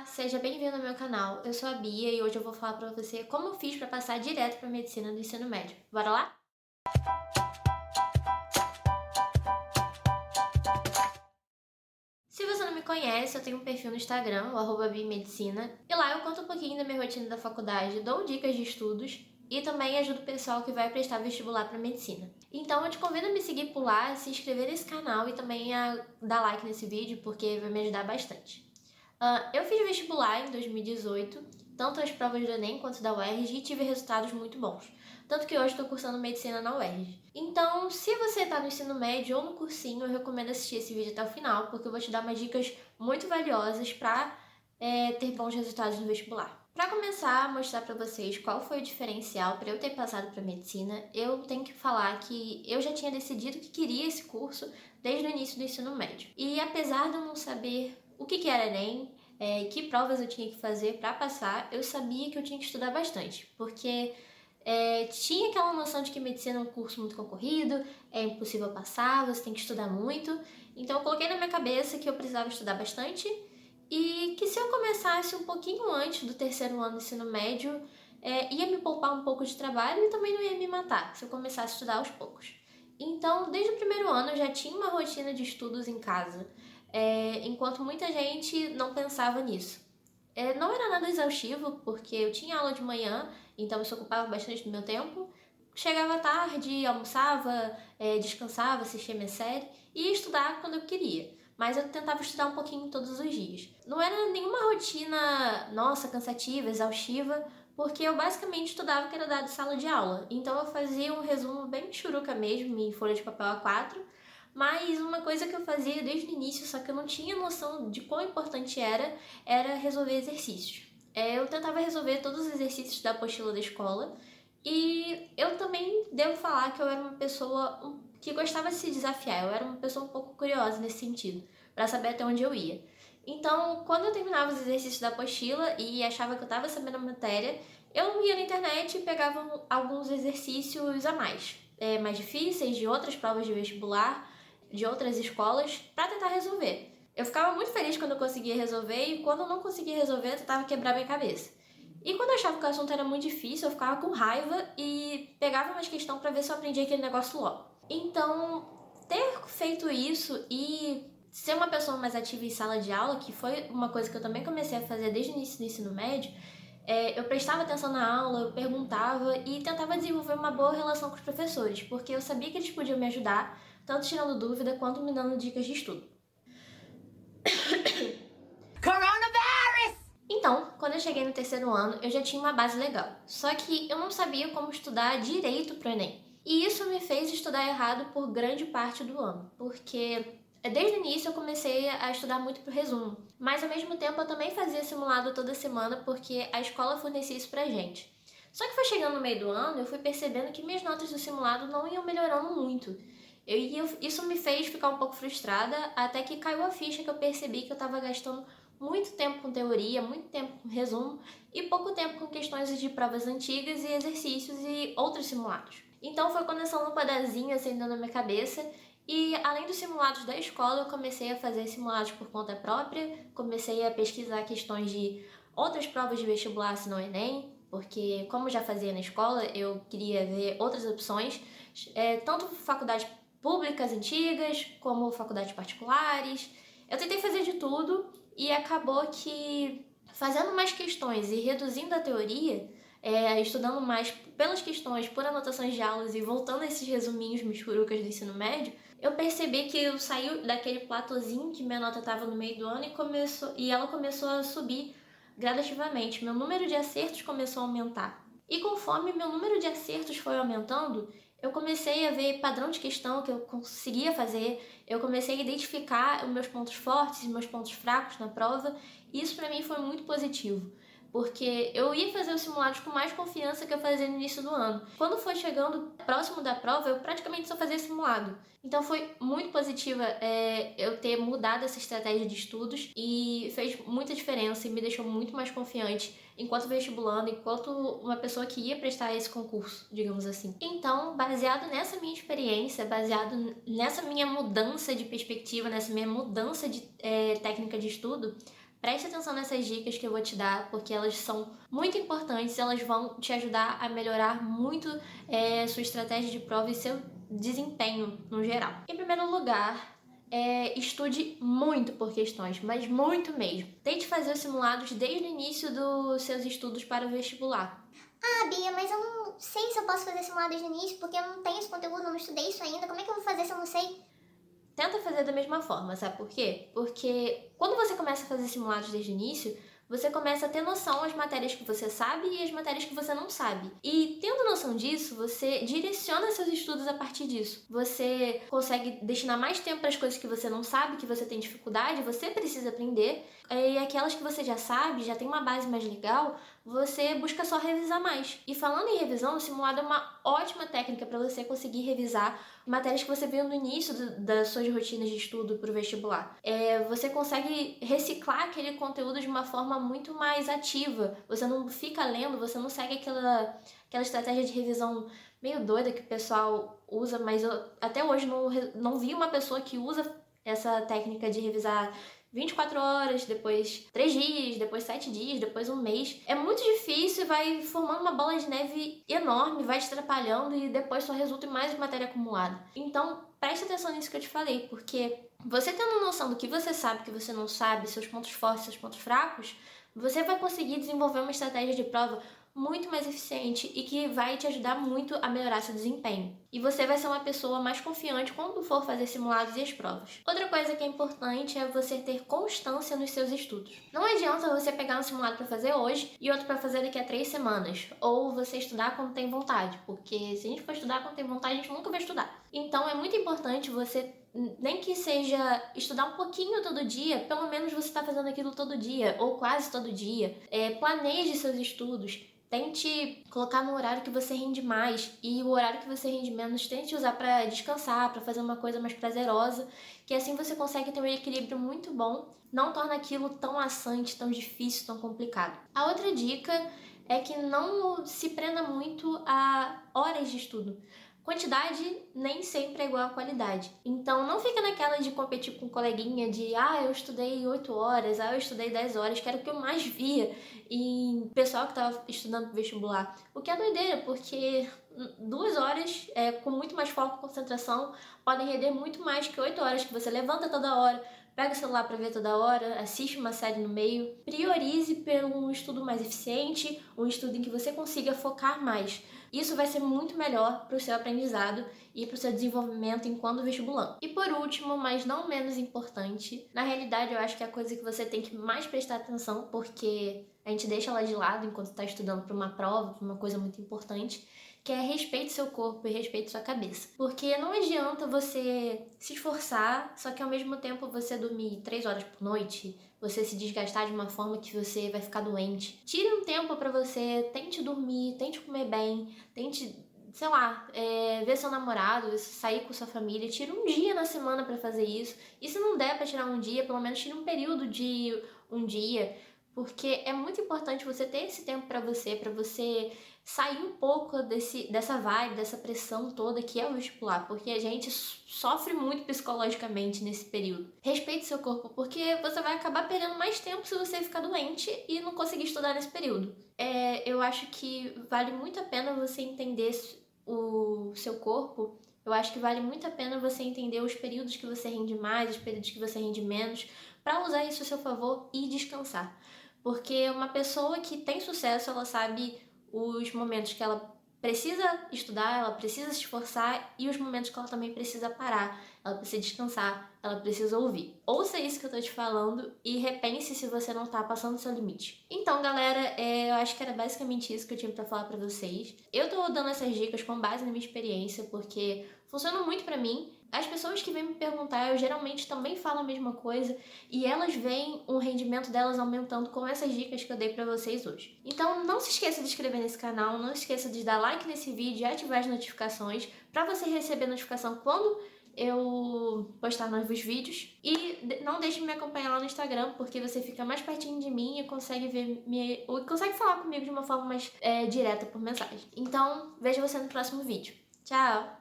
Seja bem-vindo ao meu canal. Eu sou a Bia e hoje eu vou falar pra você como eu fiz pra passar direto pra medicina do ensino médio. Bora lá? Se você não me conhece, eu tenho um perfil no Instagram, o @biomedicina, e lá eu conto um pouquinho da minha rotina da faculdade, dou dicas de estudos e também ajudo o pessoal que vai prestar vestibular para medicina. Então eu te convido a me seguir por lá, a se inscrever nesse canal e também a dar like nesse vídeo, porque vai me ajudar bastante. Eu fiz vestibular em 2018, tanto as provas do Enem quanto da UERJ, e tive resultados muito bons. Tanto que hoje estou cursando medicina na UERJ. Então, se você está no ensino médio ou no cursinho, eu recomendo assistir esse vídeo até o final, porque eu vou te dar umas dicas muito valiosas para ter bons resultados no vestibular. Para começar a mostrar para vocês qual foi o diferencial para eu ter passado para medicina, eu tenho que falar que eu já tinha decidido que queria esse curso desde o início do ensino médio. E apesar de eu não saber o que era Enem, que provas eu tinha que fazer para passar, eu sabia que eu tinha que estudar bastante, porque tinha aquela noção de que medicina é um curso muito concorrido, é impossível passar, você tem que estudar muito. Então eu coloquei na minha cabeça que eu precisava estudar bastante e que se eu começasse um pouquinho antes do terceiro ano do ensino médio, ia me poupar um pouco de trabalho e também não ia me matar se eu começasse a estudar aos poucos. Então, desde o primeiro ano eu já tinha uma rotina de estudos em casa, enquanto muita gente não pensava nisso. Não era nada exaustivo, porque eu tinha aula de manhã, então isso ocupava bastante do meu tempo. Chegava tarde, almoçava, descansava, assistia minha série e ia estudar quando eu queria. Mas eu tentava estudar um pouquinho todos os dias. Não era nenhuma rotina, nossa, cansativa, exaustiva, porque eu basicamente estudava o que era dado em sala de aula. Então eu fazia um resumo bem churuca mesmo, em folha de papel A4, mas uma coisa que eu fazia desde o início, só que eu não tinha noção de quão importante era resolver exercícios. Eu tentava resolver todos os exercícios da apostila da escola e eu também devo falar que eu era uma pessoa que gostava de se desafiar, eu era uma pessoa um pouco curiosa nesse sentido, para saber até onde eu ia. Então, quando eu terminava os exercícios da apostila e achava que eu estava sabendo a matéria, eu ia na internet e pegava alguns exercícios a mais difíceis, de outras provas de vestibular, de outras escolas, para tentar resolver. Eu ficava muito feliz quando eu conseguia resolver e quando eu não conseguia resolver, eu tentava quebrar minha cabeça. E quando eu achava que o assunto era muito difícil, eu ficava com raiva e pegava mais questão para ver se eu aprendia aquele negócio logo. Então, ter feito isso e ser uma pessoa mais ativa em sala de aula, que foi uma coisa que eu também comecei a fazer desde o início do ensino médio, eu prestava atenção na aula, eu perguntava e tentava desenvolver uma boa relação com os professores, porque eu sabia que eles podiam me ajudar, tanto tirando dúvida quanto me dando dicas de estudo. Então, quando eu cheguei no terceiro ano, eu já tinha uma base legal. Só que eu não sabia como estudar direito pro Enem. E isso me fez estudar errado por grande parte do ano, porque desde o início eu comecei a estudar muito pro resumo. Mas ao mesmo tempo eu também fazia simulado toda semana porque a escola fornecia isso pra gente. Só que foi chegando no meio do ano, eu fui percebendo que minhas notas do simulado não iam melhorando muito. Isso me fez ficar um pouco frustrada, até que caiu a ficha que eu percebi que eu estava gastando muito tempo com teoria, muito tempo com resumo e pouco tempo com questões de provas antigas e exercícios e outros simulados. Então foi quando essa lâmpadazinha acendeu na minha cabeça e além dos simulados da escola, eu comecei a fazer simulados por conta própria, comecei a pesquisar questões de outras provas de vestibular, se não Enem, porque como já fazia na escola, eu queria ver outras opções, tanto faculdades públicas antigas, como faculdades particulares. Eu tentei fazer de tudo e acabou que fazendo mais questões e reduzindo a teoria, estudando mais pelas questões, por anotações de aulas e voltando a esses resuminhos michurucas do ensino médio, eu percebi que eu saí daquele platôzinho que minha nota estava no meio do ano e ela começou a subir gradativamente. Meu número de acertos começou a aumentar. E conforme meu número de acertos foi aumentando, eu comecei a ver padrão de questão que eu conseguia fazer, eu comecei a identificar os meus pontos fortes e meus pontos fracos na prova, e isso para mim foi muito positivo, porque eu ia fazer os simulados com mais confiança que eu fazia no início do ano. Quando foi chegando próximo da prova, eu praticamente só fazia simulado. Então foi muito positiva eu ter mudado essa estratégia de estudos e fez muita diferença e me deixou muito mais confiante enquanto vestibulando, enquanto uma pessoa que ia prestar esse concurso, digamos assim. Então, baseado nessa minha experiência, baseado nessa minha mudança de perspectiva, nessa minha mudança de técnica de estudo, Preste atenção nessas dicas que eu vou te dar, porque elas são muito importantes, elas vão te ajudar a melhorar muito sua estratégia de prova e seu desempenho no geral. Em primeiro lugar, estude muito por questões, mas muito mesmo. Tente fazer os simulados desde o início dos seus estudos para o vestibular. Ah, Bia, mas eu não sei se eu posso fazer simulado desde o início, porque eu não tenho esse conteúdo, não estudei isso ainda. Como é que eu vou fazer se eu não sei? Tenta fazer da mesma forma, sabe por quê? Porque quando você começa a fazer simulados desde o início, você começa a ter noção das matérias que você sabe e as matérias que você não sabe. E tendo noção disso, você direciona seus estudos a partir disso. Você consegue destinar mais tempo para as coisas que você não sabe, que você tem dificuldade, você precisa aprender. E aquelas que você já sabe, já tem uma base mais legal, você busca só revisar mais. E falando em revisão, o simulado é uma ótima técnica para você conseguir revisar matérias que você viu no início das suas rotinas de estudo para o vestibular. Você consegue reciclar aquele conteúdo de uma forma muito mais ativa. Você não fica lendo, você não segue aquela estratégia de revisão meio doida que o pessoal usa, mas eu até hoje não vi uma pessoa que usa essa técnica de revisar 24 horas, depois 3 dias, depois 7 dias, depois um mês. É muito difícil e vai formando uma bola de neve enorme, vai te atrapalhando e depois só resulta em mais matéria acumulada. Então, preste atenção nisso que eu te falei, porque você tendo noção do que você sabe, que você não sabe, seus pontos fortes, seus pontos fracos, você vai conseguir desenvolver uma estratégia de prova muito mais eficiente e que vai te ajudar muito a melhorar seu desempenho. E você vai ser uma pessoa mais confiante quando for fazer simulados e as provas. Outra coisa que é importante é você ter constância nos seus estudos. Não adianta você pegar um simulado para fazer hoje e outro para fazer daqui a 3 semanas, ou você estudar quando tem vontade, porque se a gente for estudar quando tem vontade, a gente nunca vai estudar. Então é muito importante você, nem que seja estudar um pouquinho todo dia, pelo menos você está fazendo aquilo todo dia, ou quase todo dia. Planeje seus estudos. Tente colocar no horário que você rende mais e o horário que você rende menos, tente usar para descansar, para fazer uma coisa mais prazerosa, que assim você consegue ter um equilíbrio muito bom, não torna aquilo tão maçante, tão difícil, tão complicado. A outra dica é que não se prenda muito a horas de estudo. Quantidade nem sempre é igual a qualidade. Então não fica naquela de competir com um coleguinha de eu estudei 8 horas, eu estudei 10 horas, que era o que eu mais via em pessoal que estava estudando pro vestibular. O que é doideira, porque 2 horas com muito mais foco e concentração podem render muito mais que 8 horas que você levanta toda hora, pega o celular para ver toda hora, assiste uma série no meio. Priorize por um estudo mais eficiente, um estudo em que você consiga focar mais. Isso vai ser muito melhor para o seu aprendizado e para o seu desenvolvimento enquanto vestibulando. E por último, mas não menos importante, na realidade eu acho que é a coisa que você tem que mais prestar atenção, porque a gente deixa ela de lado enquanto está estudando para uma prova, para uma coisa muito importante, que é respeite seu corpo e respeite sua cabeça. Porque não adianta você se esforçar, só que ao mesmo tempo você dormir 3 horas por noite, você se desgastar de uma forma que você vai ficar doente. Tire um tempo pra você, tente dormir, tente comer bem, tente, sei lá, ver seu namorado, sair com sua família, tire um dia na semana pra fazer isso. E se não der pra tirar um dia, pelo menos tire um período de um dia, porque é muito importante você ter esse tempo pra você sair um pouco dessa vibe, dessa pressão toda que é o vestibular, porque a gente sofre muito psicologicamente nesse período. Respeite seu corpo, porque você vai acabar perdendo mais tempo se você ficar doente e não conseguir estudar nesse período. Eu acho que vale muito a pena você entender o seu corpo. Eu acho que vale muito a pena você entender os períodos que você rende mais, os períodos que você rende menos, para usar isso a seu favor e descansar. Porque uma pessoa que tem sucesso, ela sabe os momentos que ela precisa estudar, ela precisa se esforçar e os momentos que ela também precisa parar, ela precisa descansar, ela precisa ouvir. Ouça isso que eu tô te falando e repense se você não tá passando do seu limite. Então, galera, eu acho que era basicamente isso que eu tinha pra falar pra vocês. Eu tô dando essas dicas com base na minha experiência, porque funcionam muito pra mim. As pessoas que vêm me perguntar, eu geralmente também falo a mesma coisa e elas veem o rendimento delas aumentando com essas dicas que eu dei pra vocês hoje. Então não se esqueça de se inscrever nesse canal, não se esqueça de dar like nesse vídeo e ativar as notificações pra você receber notificação quando eu postar novos vídeos. E não deixe de me acompanhar lá no Instagram, porque você fica mais pertinho de mim e consegue falar comigo de uma forma mais direta por mensagem. Então vejo você no próximo vídeo. Tchau!